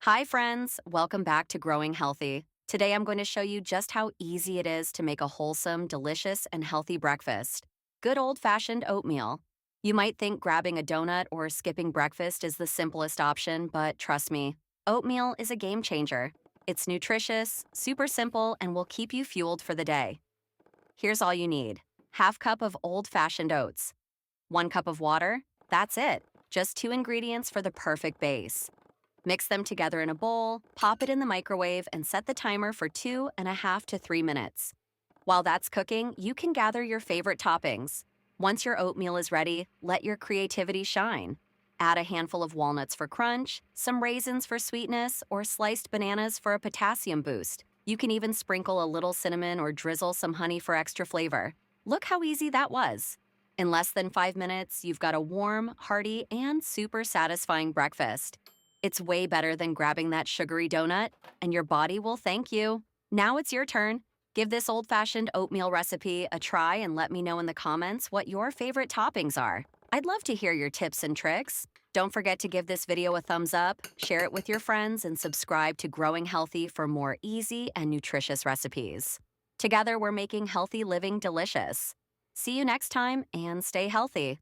Hi, friends. Welcome back to Growing Healthy. Today, I'm going to show you just how easy it is to make a wholesome, delicious, and healthy breakfast. Good old fashioned oatmeal. You might think grabbing a donut or skipping breakfast is the simplest option, but trust me, oatmeal is a game changer. It's nutritious, super simple, and will keep you fueled for the day. Here's all you need: half cup of old fashioned oats, 1 cup of water. That's it. Just two ingredients for the perfect base. Mix them together in a bowl, pop it in the microwave, and set the timer for 2.5 to 3 minutes. While that's cooking, you can gather your favorite toppings. Once your oatmeal is ready, let your creativity shine. Add a handful of walnuts for crunch, some raisins for sweetness, or sliced bananas for a potassium boost. You can even sprinkle a little cinnamon or drizzle some honey for extra flavor. Look how easy that was. In less than 5 minutes, you've got a warm, hearty, and super satisfying breakfast. It's way better than grabbing that sugary donut, and your body will thank you. Now it's your turn. Give this old-fashioned oatmeal recipe a try and let me know in the comments what your favorite toppings are. I'd love to hear your tips and tricks. Don't forget to give this video a thumbs up, share it with your friends, and subscribe to Growing Healthy for more easy and nutritious recipes. Together, we're making healthy living delicious. See you next time, and stay healthy.